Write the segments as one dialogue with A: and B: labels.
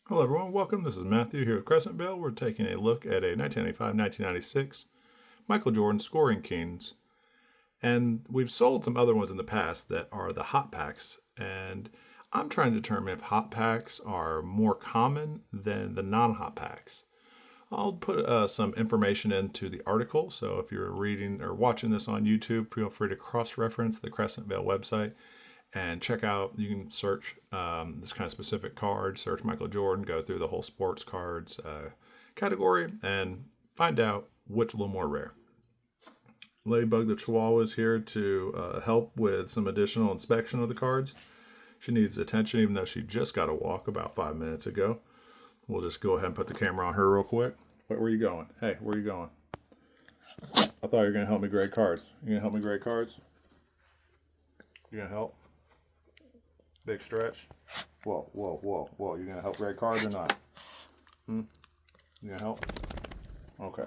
A: Hello, everyone. Welcome. This is Matthew here with Crescentville. We're taking a look at a 1995-1996 Michael Jordan scoring kings. And we've sold some other ones in the past that are the hot packs. And I'm trying to determine if hot packs are more common than the non-hot packs. I'll put some information into the article. So if you're reading or watching this on YouTube, feel free to cross-reference the Crescentville website and check out. You can search this kind of specific card, search Michael Jordan, go through the whole sports cards category, and find out which a little more rare. Ladybug the Chihuahua is here to help with some additional inspection of the cards. She needs attention, even though she just got a walk about 5 minutes ago. We'll just go ahead and put the camera on her real quick. Where are you going? Hey, where are you going? I thought you were going to help me grade cards. You going to help me grade cards? You going to help? Big stretch. Whoa, whoa, whoa, whoa. You gonna help grade cards or not? You gonna help? Okay.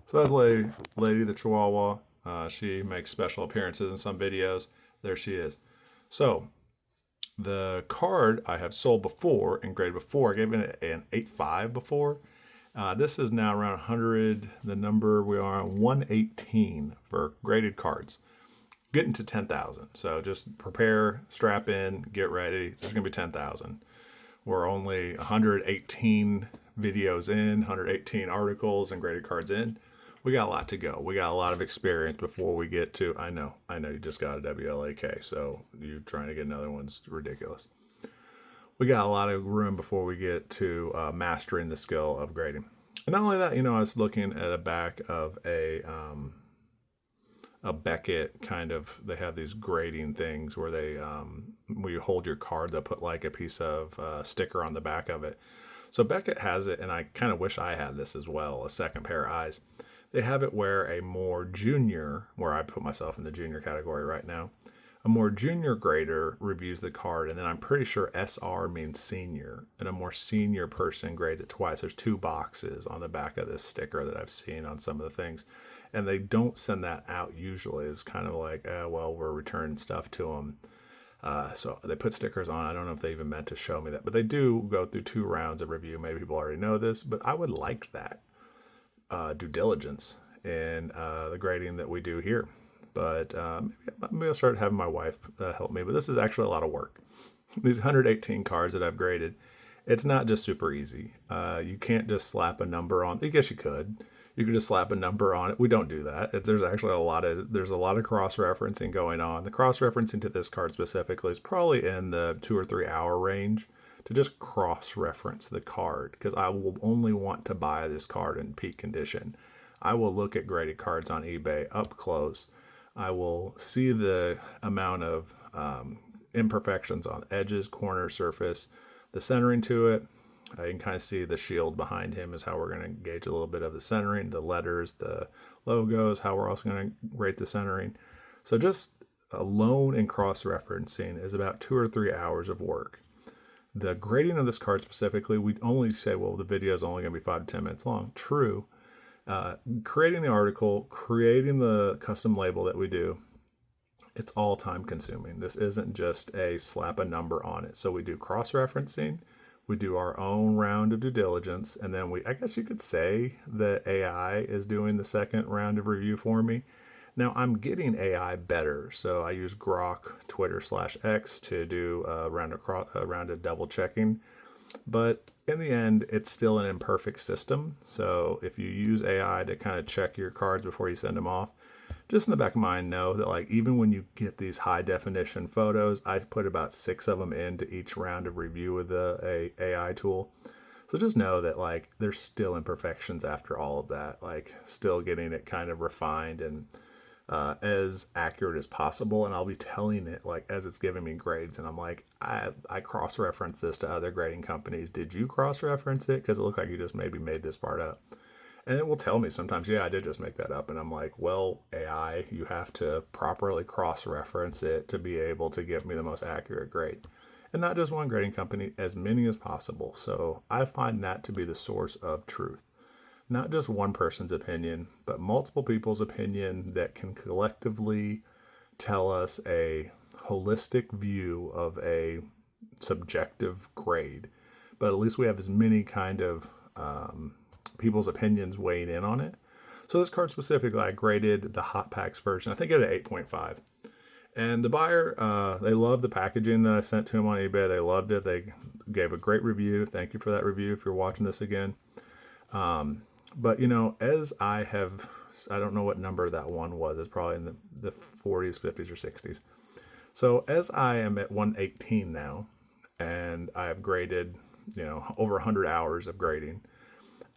A: So that's Lady the Chihuahua. She makes special appearances in some videos. There she is. So the card I have sold before and graded before, I gave it an 8.5 before. This is now around 100. The number we are on 118 for graded cards. Getting to 10,000. So just prepare, strap in, get ready. There's going to be 10,000. We're only 118 videos in, 118 articles and graded cards in. We got a lot to go. We got a lot of experience before we get to, I know you just got a WLAK, so you trying to get another one's ridiculous. We got a lot of room before we get to mastering the skill of grading. And not only that, I was looking at a back of a Beckett kind of, they have these grading things where they, when you hold your card, they'll put like a piece of sticker on the back of it. So Beckett has it, and I kind of wish I had this as well, a second pair of eyes. They have it where a more junior, where I put myself in the junior category right now, a more junior grader reviews the card, and then I'm pretty sure SR means senior, and a more senior person grades it twice. There's two boxes on the back of this sticker that I've seen on some of the things, and they don't send that out usually. It's kind of like, well, we're returning stuff to them. So they put stickers on. I don't know if they even meant to show me that, but they do go through 2 rounds of review. Maybe people already know this, but I would like that due diligence in the grading that we do here. But maybe I'll start having my wife help me. But this is actually a lot of work. These 118 cards that I've graded, it's not just super easy. You can't just slap a number on. I guess you could. You could just slap a number on it. We don't do that. There's actually a lot of cross-referencing going on. The cross-referencing to this card specifically is probably in the 2 or 3 hour range to just cross-reference the card, because I will only want to buy this card in peak condition. I will look at graded cards on eBay up close. I will see the amount of imperfections on edges, corner, surface, the centering to it. You can kind of see the shield behind him is how we're going to gauge a little bit of the centering, the letters, the logos, how we're also going to rate the centering. So just alone and cross-referencing is about 2 or 3 hours of work. The grading of this card specifically, we only say, well, the video is only going to be 5 to 10 minutes long. True. Creating the article, creating the custom label that we do, it's all time consuming. This isn't just a slap a number on it. So we do cross-referencing. We do our own round of due diligence, and then I guess you could say that AI is doing the second round of review for me. Now I'm getting AI better, so I use Grok, Twitter/X to do a round of double checking. But in the end, it's still an imperfect system. So if you use AI to kind of check your cards before you send them off, just in the back of my mind, know that like even when you get these high definition photos, I put about 6 of them into each round of review with the AI tool. So just know that like there's still imperfections after all of that, like still getting it kind of refined and as accurate as possible. And I'll be telling it like as it's giving me grades, and I'm like, I cross-reference this to other grading companies. Did you cross-reference it? Because it looked like you just maybe made this part up. And it will tell me sometimes, yeah, I did just make that up. And I'm like, well, AI, you have to properly cross-reference it to be able to give me the most accurate grade. And not just one grading company, as many as possible. So I find that to be the source of truth. Not just one person's opinion, but multiple people's opinion that can collectively tell us a holistic view of a subjective grade. but at least we have as many kind of people's opinions weighing in on it. So this card specifically, I graded the Hot Packs version. I think at an 8.5. And the buyer, they loved the packaging that I sent to them on eBay. They loved it. They gave a great review. Thank you for that review if you're watching this again. But, you know, as I don't know what number that one was. It's probably in the 40s, 50s, or 60s. So as I am at 118 now, and I have graded, you know, over 100 hours of grading,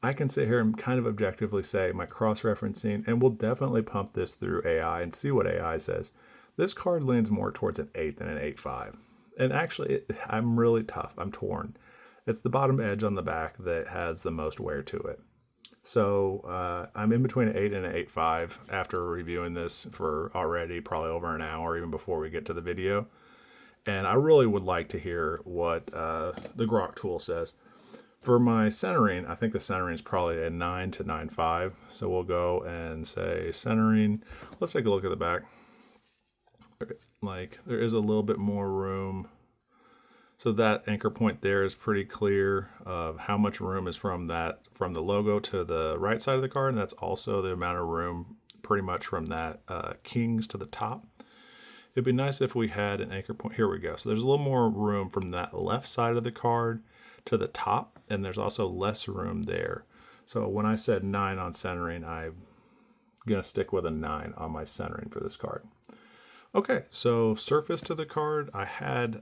A: I can sit here and kind of objectively say my cross-referencing, and we'll definitely pump this through AI and see what AI says. This card leans more towards an 8 than an 8.5. And actually, I'm really tough. I'm torn. It's the bottom edge on the back that has the most wear to it. So I'm in between an 8 and an 8.5 after reviewing this for already probably over an hour, even before we get to the video. And I really would like to hear what the Groq tool says. For my centering, I think the centering is probably a 9 to 9.5. So we'll go and say centering. Let's take a look at the back. Like, there is a little bit more room. So that anchor point there is pretty clear of how much room is from the logo to the right side of the card. And that's also the amount of room pretty much from that Kings to the top. It'd be nice if we had an anchor point. Here we go. So there's a little more room from that left side of the card to the top. And there's also less room there. So when I said 9 on centering, I'm going to stick with a 9 on my centering for this card. Okay, so surface to the card, I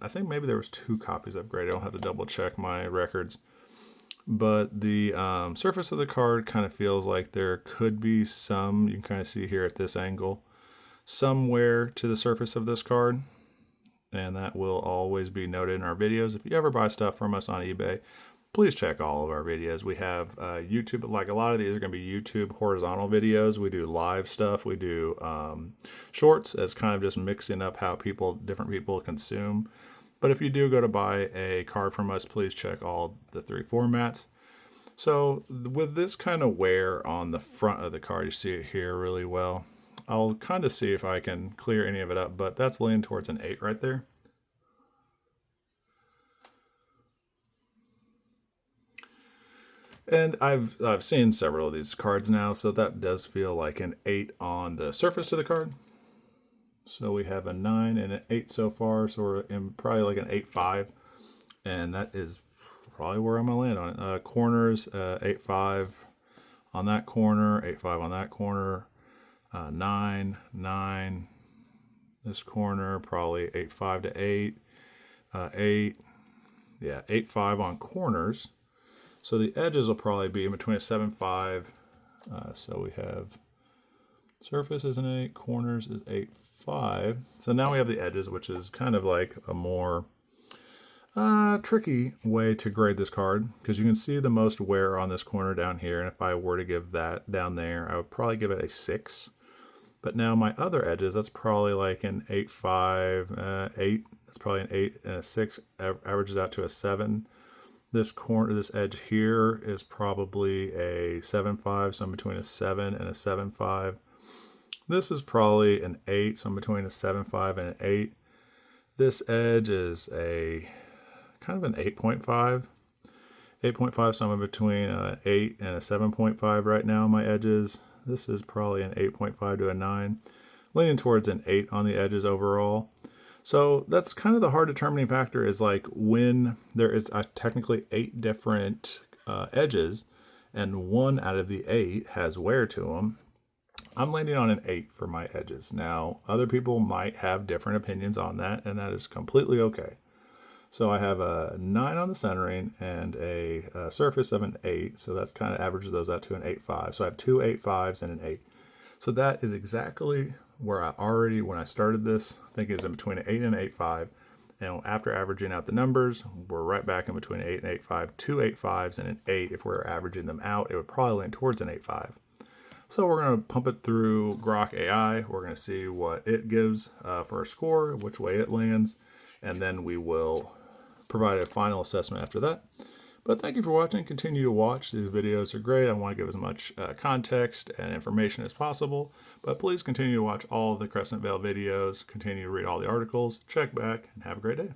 A: think maybe there was 2 copies I've graded. I don't have to double check my records. But the surface of the card kind of feels like there could be some, you can kind of see here at this angle, somewhere to the surface of this card. And that will always be noted in our videos. If you ever buy stuff from us on eBay, please check all of our videos. We have YouTube, like a lot of these are going to be YouTube horizontal videos. We do live stuff. We do shorts as kind of just mixing up how different people consume. But if you do go to buy a card from us, please check all the 3 formats. So with this kind of wear on the front of the card, you see it here really well. I'll kind of see if I can clear any of it up, but that's leaning towards an 8 right there. And I've seen several of these cards now, so that does feel like an 8 on the surface of the card. So we have a 9 and an 8 so far, so we're in probably like an 8.5, and that is probably where I'm going to land on it. Corners, 8.5 on that corner, 8.5 on that corner, 9, 9. This corner, probably 8.5 to 8, 8. Yeah, 8.5 on corners. So the edges will probably be in between a 7.5. So we have surface is an 8, corners is 8.5. So now we have the edges, which is kind of like a more tricky way to grade this card, because you can see the most wear on this corner down here. And if I were to give that down there, I would probably give it a 6. But now my other edges, that's probably like an 8.5, 8. That's probably an 8 and a 6, averages out to a 7. This corner, this edge here is probably a 7.5, so I'm between a 7 and a 7.5. This is probably an 8, so I'm between a 7.5 and an 8. This edge is a kind of an 8.5. 8.5, so I'm in between an 8 and a 7.5 right now on my edges. This is probably an 8.5 to a 9. Leaning towards an 8 on the edges overall. So that's kind of the hard determining factor, is like when there is technically 8 different edges and 1 out of the 8 has wear to them. I'm landing on an 8 for my edges. Now, other people might have different opinions on that, and that is completely okay. So I have a 9 on the centering and a surface of an 8. So that's kind of averages those out to an 8.5. So I have 2 8.5s and an 8. So that is exactly where I already, when I started this, I think it's in between an 8 and an 8.5. And after averaging out the numbers, we're right back in between an 8 and 8.5, 2 8.5s and an 8. If we're averaging them out, it would probably lean towards an 8.5. So we're going to pump it through Groq AI. We're going to see what it gives for a score, which way it lands, and then we will provide a final assessment after that. But thank you for watching. Continue to watch. These videos are great. I want to give as much context and information as possible. But please continue to watch all of the Crescent Vale videos. Continue to read all the articles. Check back and have a great day.